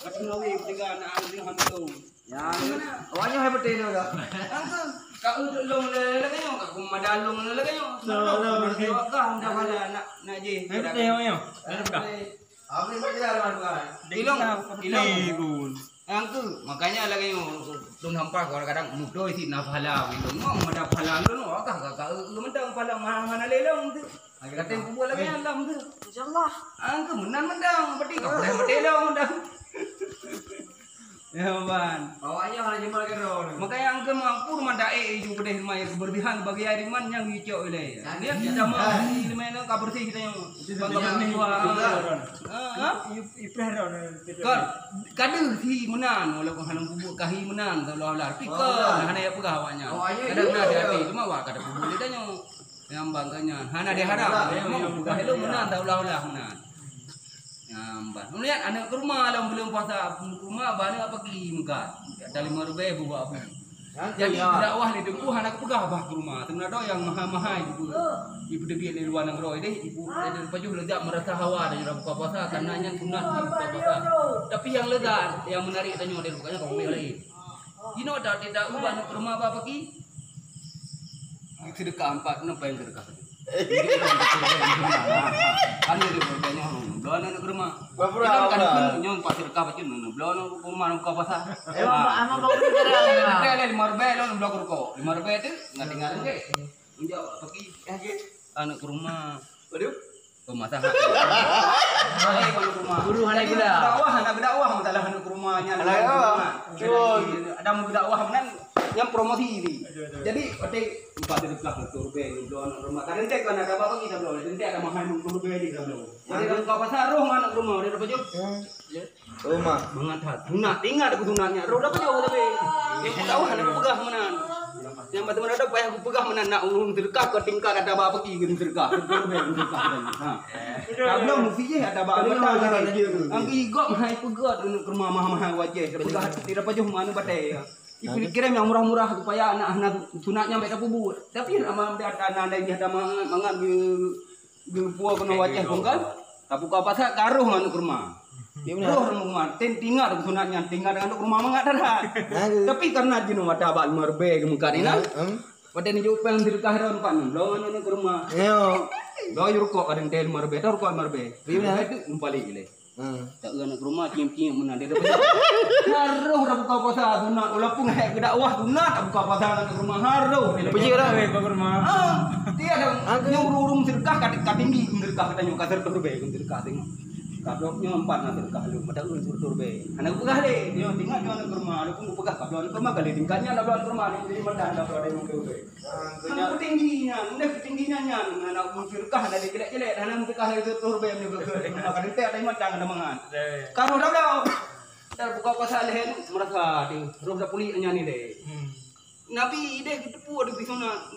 Nawi tiga anak anjing hantu. Ya, awaknya hebat dia dah. Angka kau long lele kayo, kau madalong lele kayo. Kau dah pada nak je. Hebat dia awaknya. Apa ni macam mana? Ilong. Angka makanya lagi dun hampa kadang mudo isi nafala itu. Mau ada pala lu no, kau mentang pala mana lelong tu. Kata yang kubur lagi alam tu. Insyaallah. Angka menang, berarti kau boleh bertelong dah. Ya ban. Awaknya hanya jempol kero. Makanya angka mampu rumah dae juga deh mai berlebihan bagi ariman yang hijau ile. Dia tidak mau di mana kabar sih kita yang bangga menua. Kan kadang si menan walaupun hanam bubuk kahi menan kalau lah pikir hana ya pegah awaknya. Kadang nak hati cuma wah kada bubuk dia nya yang bangkanya hana dia harap mau pegah lu menan tahu lah menan. Nyamban. Melihat anak ke rumah dalam belum puasa rumah banyak apa ki muka. Ada 5,000 buat apa. Jadi dakwah ni dengku anak pegah bah ke rumah. Sebenarnya yang mahal-mahal ibu. Ibu debi di luar negeri deh. Ibu dari pajuh lezat merasa hawa dari buka puasa karena yang sunat di buka puasa. Tapi yang lezat yang menarik tanya dari bukanya kau boleh lagi. You know tidak ubah ke rumah apa ki? Sedekah 4 nampak yang sedekah. Kan dia bertanya, belum nak rumah. Kan nyon pasir kah pacun, belum rumah nak pasar. Ama bau kerja. Ada 5,000 lo blok rokok. 5,000 tu nggak tinggal ke. Menjauh pergi anak ke rumah. Waduh. Pemasak. Guru anak gula. Anak berdakwah masalah anak ke rumahnya. Ada mau berdakwah kan yang promosi ini. Jadi petik 4,000 rupiah itu anak rumah. Kadang tek kan ada apa kita belum. Nanti ada mahal rupiah di belum. Jadi kalau kau pasar roh anak rumah dia dapat jauh. Rumah. Mengatat. Tunat ingat aku tunatnya. Roh dapat jauh tapi. Yang berdakwah anak pegah menan. Yang bagaimana ada payah aku pegah menan nak urung terkah ke tingkat ada apa ki gitu terkah. Belum mesti ada apa angki gok mahal pegat ke rumah mahal wajah. Pegah tidak dapat jauh mana batai. Ibu dikirim yang murah-murah supaya anak-anak sunatnya mereka bubur. Tapi nama ada anak dia ada mangan di puau kena wajah pun kan. Tapi kau pasal karuh anak rumah. Roh rumah tinggal sunatnya tinggal dengan rumah mangat dah. Tapi karena jino ada abak 5,000 muka ni nak. Pada ni jauh yang dirkah ron pan. Belum anak rumah. Yo. Belum rokok kadang tel 5,000 dah rokok 5,000. Bila itu balik ile. Tak anak rumah cium-cium mana dia dapat. Haruh dah buka puasa sunat walaupun hak dakwah sunat buka puasa anak rumah haruh. Puji dah ke rumah. Dia ada yang urung sedekah katinggi sedekah katanya kasar turbe sedekah tengok. Kabloknya 4 nak sedekah lu pada unsur turbe. Anak pegah deh dia tinggal anak rumah ada pun pegah kablok anak rumah kali tingkatnya ada belakang rumah dia jadi mendah ada ada yang turbe. Anak tingginya udah tingginya anak sedekah ada jelek-jelek anak sedekah itu turbe ni bergerak. Maka dia ada macam ada mangan. Kalau dah dah buka puasa lehen merasa dia roh dah pulih nyanyi deh. Nabi dia kita pu ada bisona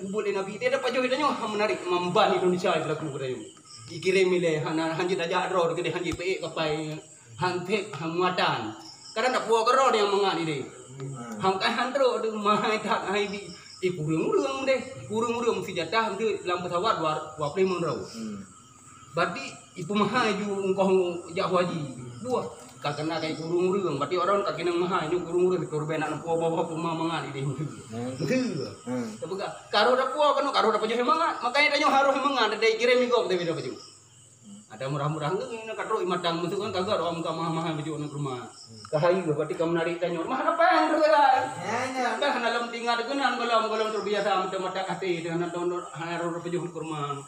kubur Nabi dia dapat jauh dia menarik memban Indonesia itu laku katanya. Dikirim ile hanjit aja ro gede hanjit pe kapai hantek hamuatan. Kadang nak puak ro dia mengat ide. Ham kai handro de mahai tak hai di kurung-kurung deh. Kurung-kurung senjata tu dalam pesawat 25 ro. Berarti ibu mahai ju engkau jak haji. Buah kakena kai kurung-kurung berarti orang tak kena mahai ju kurung-kurung korban nak puak-puak puma mengat ide. Tapi karo dah puak kan karo dah pajah semangat. Makanya dia harus semangat dia kirim ikut tapi dah pajah. Ada murah-murah ni nak katro imatang masuk kan kagak orang muka mahal-mahal baju nak rumah. Kahayu berarti kamu menarik tanya rumah apa yang terbelah. Ya dah dalam tinggal dengan golong-golong terbiasa mata-mata hati dengan donor harus baju ke rumah.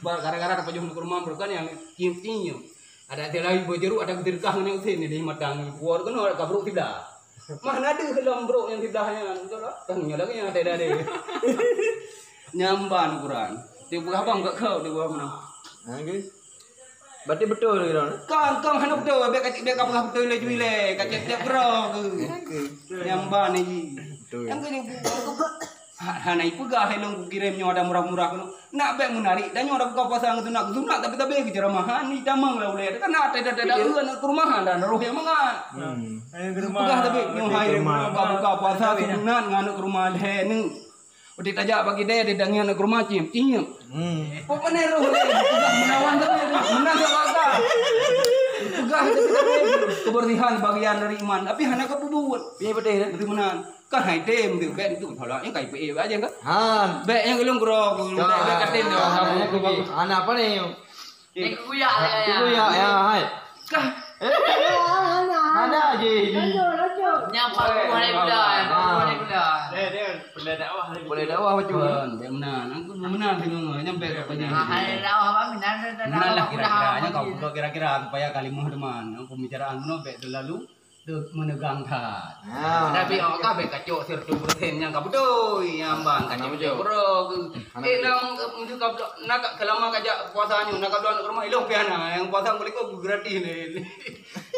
Gara-gara ada baju ke rumah bukan yang cium-cium. Ada lagi baju ada ketirkah ni usin ni matang. Buat kan orang kabruk tidak. Mana ada dalam bro yang tidaknya betul tak? Tanya lagi yang ada ada. Nyamban Quran. Dia buka abang enggak kau dia buat mana? Okey. Berarti betul ke kan? Kang hana betul biar kau betul le juile kacet tiap bro. Nyamban ni. Yang ni hana ipegah helong kirimnya ada murah-murah kono. Nak baik menarik dan orang buka puasa nak sunat tapi tapi ceramahan ni damang lah boleh. Kan ada nak ke rumahan dan roh yang mangan. Pegah tapi yang hai buka puasa sunat nganu ke rumah le ni. Udah tajak bagi dia dangi anak rumah cium. Pokoknya roh le pegah menawan tapi menang tak apa. Pegah tapi kebersihan bagian dari iman. Tapi hana kebubuan. Piye betih dah. Berarti menan. Kan hai tem tu bet itu tholaknya kai pe aja kan. Han. Bet yang gelung grok, bet katen tu. Anak apa nih? Ikut kuyak lah ya. Itu ya, hai. Kah. Ada aja ini. Nyampak boleh gula, boleh gula. Boleh dakwah macam ni. Bet menan. Aku menan dengan nyampe apa ni. Hari dah apa minat dah. Menan lah kira-kiranya kau kira-kira supaya kalimat teman. Pembicaraan menon bet terlalu menegang tat. Tapi awak kabeh kacok 100% yang kabudoi yang bang kacok bro. Lang mesti kau nak kelama kajak puasanya nak kau nak rumah ilok piana yang puasa boleh kau gratis ni.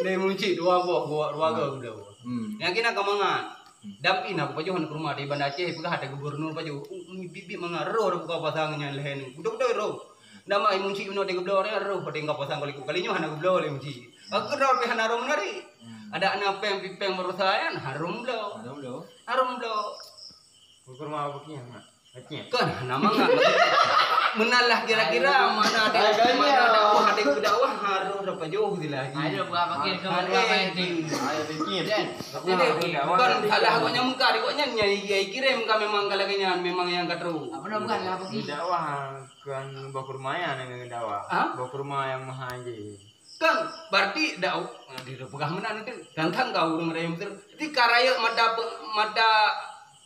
Ni munci dua go dah. Yang kena kamangan. Dapi nak pajuhan ke rumah di Banda Aceh pegah ada gubernur paju. Bibi mengaruh dah buka pasangnya lehen. Budak-budak roh. Nama munci meno de gubernur roh pada ngap pasang kalinya hana gubernur le munci. Aku dah pe hana rom nari. Ada anak peng merusayan harum blow. Harum blow. Ukur mau apa kian? Aceh. Kan nama enggak. Menalah kira-kira mana ada dakwah ada dakwah harum dapat jauh lagi. Ada berapa kira berapa ini? Ayo bikin dan. Jadi kan salah aku nyamka di koknya nyai kirim kami memang kalaganya memang yang katru. Apa nak bukan apa sih? Dakwah kan bakur maya dengan dakwah. Bakur maya yang maha aja. Kan berarti dak di pegah menan itu tantang kau urang rayum ter. Di karaya mata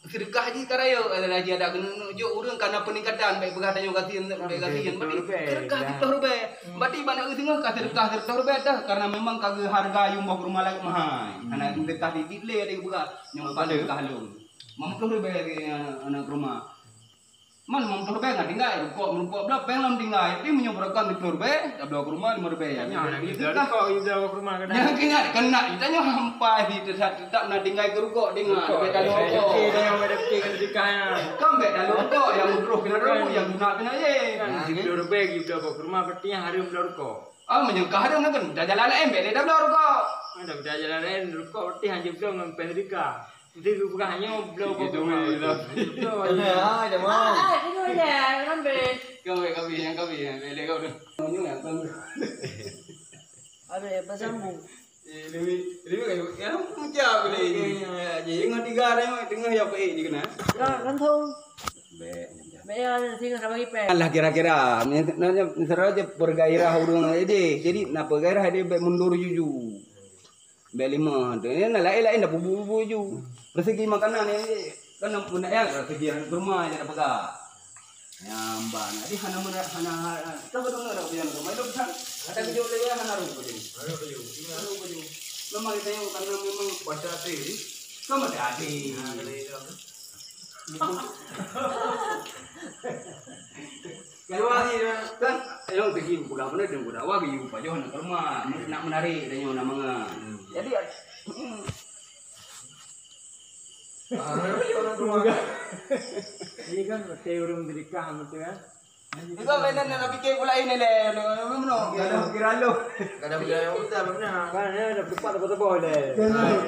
sedekah haji karaya adalah haji ada kena jo urang karena peningkatan baik pegah tanyo kasihan berarti sedekah kita rube. Berarti banyak tengah ka sedekah rube dah karena memang kagak harga yung bok rumah lagi mahal. Anak sedekah di ditle ada buka nyumpan sedekah halung. Mampu rube anak rumah. Man mampu rube enggak tinggal rukuk blok peng tinggal tapi menyobrakan di rube dah blok rumah 5 rube ya. Kau ida rumah kan. Yang kena ditanya hampa di tidak nak tinggal ke rukuk dengar beda rukuk. Yang ada kan dikaya. Kan beda rukuk yang udruh kena rukuk yang guna kena ye. Kan kita bagi kita bakur rumah berarti yang hari belum rukuk. Ah menyangka ada nak dah jalan embel dah belum rukuk. Ada jalan lain rukuk berarti hanya belum ngambil dika. Jadi bukan hanya belum bakur rumah. Ah, dah mau. Ini dah, nampak. Kami yang beli kau tu. Yang kau. Ada apa sambung? Lebih kayak ya macam beli. Jadi ngah tiga orang tengah ya pe ni kena. Gantung. Bayar sih sama kipen. Lah kira-kira nanya seraja bergairah urang ide. Jadi nak bergairah dia mundur juju. Belima tu ni lain-lain dah bubu ju. Rezeki makanan ni kan punya ya rezeki rumah aja dah pegang. Nyambah nanti hana tahu betul nak punya rumah itu kan ada kejauh lagi hana rumah jadi. Rumah baju. Memang kita yang karena memang baca hati. Kamu ada hati. Kalau lagi kan yang begini budak mana dan budak wagi baju hana rumah nak menarik dan yang nama. Jadi Ini kan teorem dedikah betul kan? Ikaw mainan na napikir pula ini le. Ano? Kira lo. Kada bila yang utama benar. Kan ada depan apa boleh.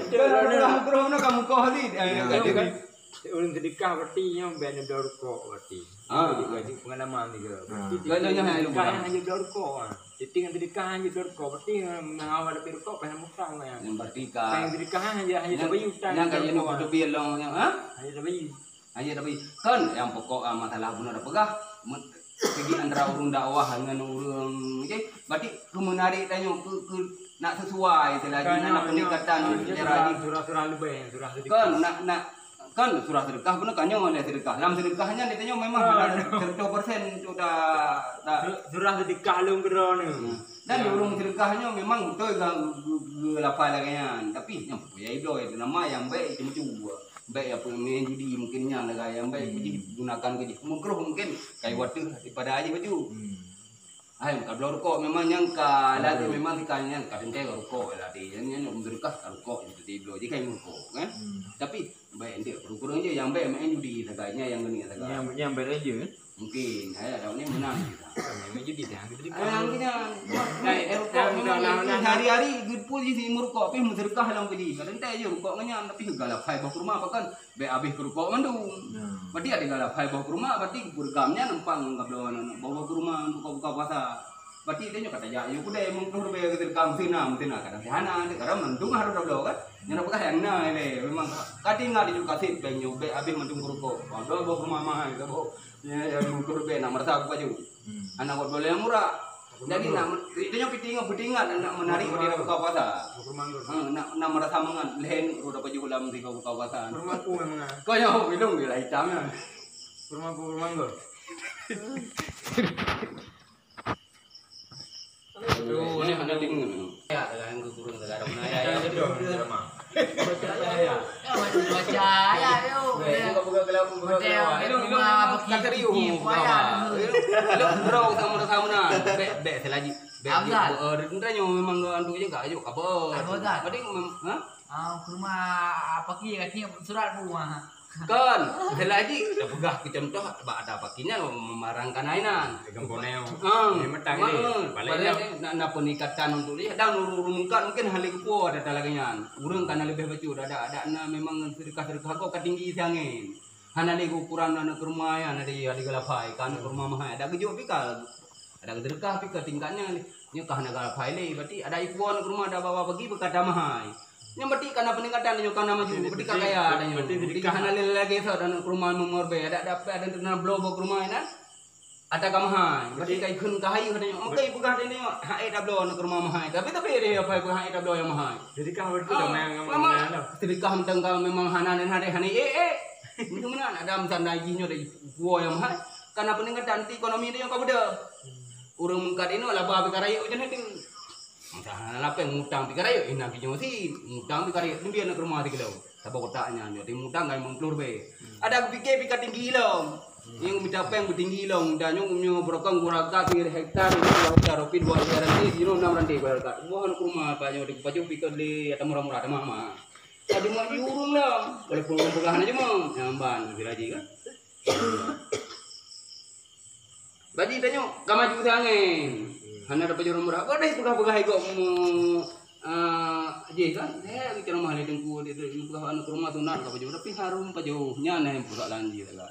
Terus na kamu kau ni. Kan teorem dedikah berarti yang benar benar rukuk berarti. Jadi pengalaman ni ke. Hanya benar rukuk. Jadi dengan dedikah hanya benar rukuk berarti mengawal dari rukuk pada mukang ya. Yang bertika. Yang dedikah hanya bayi utang. Yang kaya nak hidup long yang hanya bayi. Hanya tapi kan yang pokok masalah benar pegah. Segi antara urang dakwah dengan urang okey berarti menarik tanya ke nak sesuai selagi nak peningkatan cara surah lebih surah sedekah kan nak kan surah sedekah benar kan yang ada sedekah dalam sedekahnya ditanya memang 100% sudah surah sedekah lu geron dan urang sedekahnya memang betul lapar lagi tapi yang punya itu nama yang baik cuma baik apa main judi mungkinnya negara yang baik jadi gunakan ke mukruh mungkin kayak water daripada aja baju. Kalau rokok memang yang kalah memang ikannya kadang rokok lah dia yang berkah rokok itu tiblo jadi kayak rokok kan. Tapi baik dia kurang aja yang baik main judi negaranya yang gini negara. Yang baik aja kan. Mungkin tahun ini menang kita. main judi dah gitu Akhirnya rokok memang hari-hari gudpul di rokok tapi berkah lang pedi. Kadang aja rokok nganya tapi galap hai bawa rumah apa kan baik habis rokok mandung. Berarti ada galap hai bawa rumah berarti berkamnya numpang bawa rumah buka-buka puasa. Berarti dia kata ya, aku dah mengkur be terkam sina kadang hana, kadang mendung harus dah kan. Yang apa yang na ini memang kadang nggak dijual kasih penyu be habis mendung kurko. Kalau bawa rumah mah itu bawa ya mengkur be nak merasa baju. Anak buat boleh murah. Jadi nak dia pitingan nak menarik dia buka puasa. Nak merasa mangan lehen udah baju ulam di buka puasa. Rumahku memang. Kau yang bilang dia hitamnya. Rumahku Manggor. Aduh, ini ada dingin. Ya, yang kurang negara mana ya? Ya percaya yo. Buka gelap. Lu bro sama na. Be selagi. Be rentanyo memang andu juga ayo apa? Bading ha? Ah, rumah apa ki katanya surat rumah. Kan, selagi pegah ke contoh ada pakinya memarangkan ainan. Ganggoneo. Metang ni. Balik na penikatan untuk dia dan urungkan mungkin hal itu ada talagannya. Urang kana lebih baju ada na memang sedekah kau ketinggi siangin. Hana ni ukuran anak rumah ya ada galapai kan rumah mah ada gejo pikal. Ada sedekah pikal tingkatnya ni kahana galapai le berarti ada ikuan rumah ada bawa pergi berkata mahai. Yang berarti karena peningkatan yang karena maju berarti kaya adanya berarti karena lagi so dan rumah memorbe ada dan blobo rumah ini ada kamahai berarti kai kun kahai katanya makai pegah ini hai tablo nak rumah mahai tapi dia apa hai tablo yang mahai Jadi kau itu memang sedekah mentang memang hanan hari itu mana ada macam najinya dari gua yang mahai karena peningkatan ekonomi dia yang kau beda urang mengkat ini lah bawa perkara itu jadi macam lapeng ngutang pikir ayo ina kinyo si ngutang pikir ayo dia nak rumah 3 kilo sabab kotaknya jadi ngutang ngai mengklur be ada pikir tinggi lo yang minta peng tinggi lo dan nyo berokang guraga 3 hektar 2 hektar rupiah 2 hektar nanti 6 ranti berkat bukan rumah apa nyo di baju pikir di atau murah-murah ada mama jadi mau diurung lah boleh pegahan aja mau nyamban lagi kan bagi tanyo kamaju angin hana dapat jual murah. Kau dah pegah-pegah ikut je kan? Kita rumah ni dengku dia pegah anak rumah tu nak kau jual tapi harum pajuhnya nih persoalan dia lah.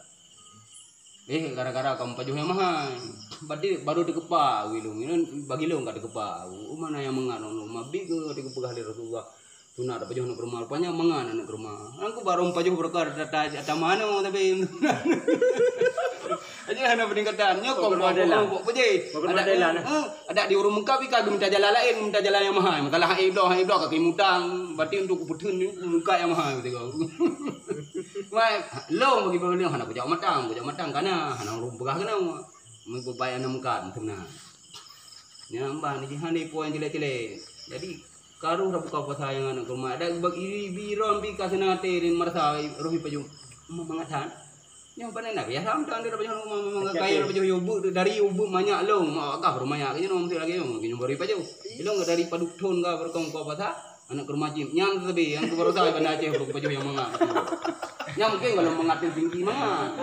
Gara-gara kamu pajuh yang mahal. Berarti baru dikepa wilung ini bagi lo enggak dikepa. Mana yang mengan mabi ke dikepegah di Rasulullah. Sunat dapat pajuh anak rumah rupanya mengan anak rumah. Aku baru pajuh berkar data mana tapi aja hana peningkatan nyokong kok peje ada di urung muka pika minta jalan lain minta jalan yang mahal masalah iblo kaki mutang berarti untuk kebutuhan muka yang mahal gitu wah lo bagi beli hana kujau matang kana hana urung pegah kana membayar muka tenang nyambah ni hani poin jelek-jelek jadi karu buka puasa yang anak rumah ada bagi biron pika senate merasa rohi paju mengatakan yang panen nak ya sampai anda dapat memang kaya dapat ubu dari ubu banyak lo agak berbanyak kayaknya nomor lagi mungkin beri paju lo nggak dari paduk ton nggak berkong kau pasal anak rumah jim yang lebih yang baru saya benda aja paju yang mengat yang mungkin kalau mengatur tinggi mana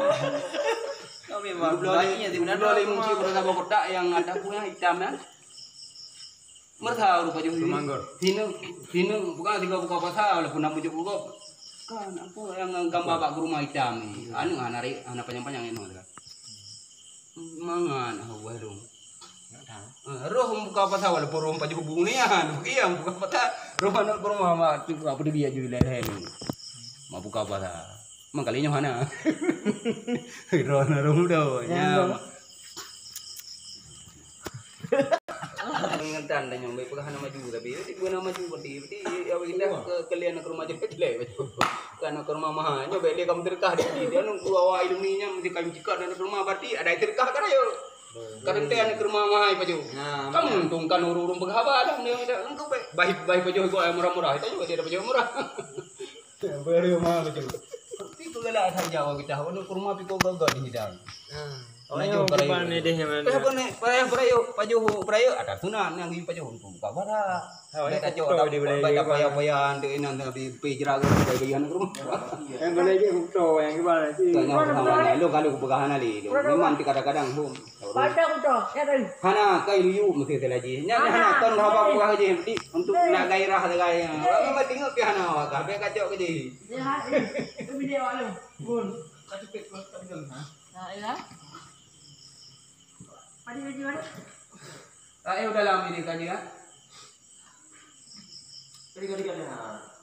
kami baginya di mana boleh mungkin berada kotak yang ada punya hitam ya merasa paju sini bukan tiga buka pasal walaupun nak pujuk buka kan aku yang gambar bak rumah hitam ni anu narik anak panjang-panjang ini kan mangan awal dong roh buka pasal walaupun roh paju hubungian iya buka pasal rumah nak rumah mak tu apa dia jual leher ni mau buka pasal mangkalinya mana roh dah nya ingetan dan nyombe pegah nama maju tapi ibu nama maju berarti apa indah ke kalian ke rumah jelek karena ke rumah mah nyobe dia kamu terkah dia nunggu awal ilmunya mesti kami cekak dan ke rumah berarti ada terkah kan ayo kadang teh ke rumah mah paju kamu untungkan urung pegah apa dia engkau baik paju kok murah-murah itu juga dia paju murah beri mah paju tapi pegala saja kita ke rumah piko gagal di hidang Orang depan ni deh yang perayo ada sunat yang di paju untuk buka bara. Kita coba baca payah-payahan tu ini nanti pejra ke bagian rumah. Yang mana je kuto yang gimana sih? Tanya lo kalau kepegahan ali. Memang kadang-kadang hum. Baca kuto, ya tadi. Hana kai liu mesti lagi. Nya hana ton apa buka je untuk nak gairah gaya. Apa tengok ke hana awak kabeh kacau ke je. Ya, itu video alu. Bun. Kacau pek ha. Nah, ya. Padi mana? udah lama ini kan ya. Kali-kali kan ya.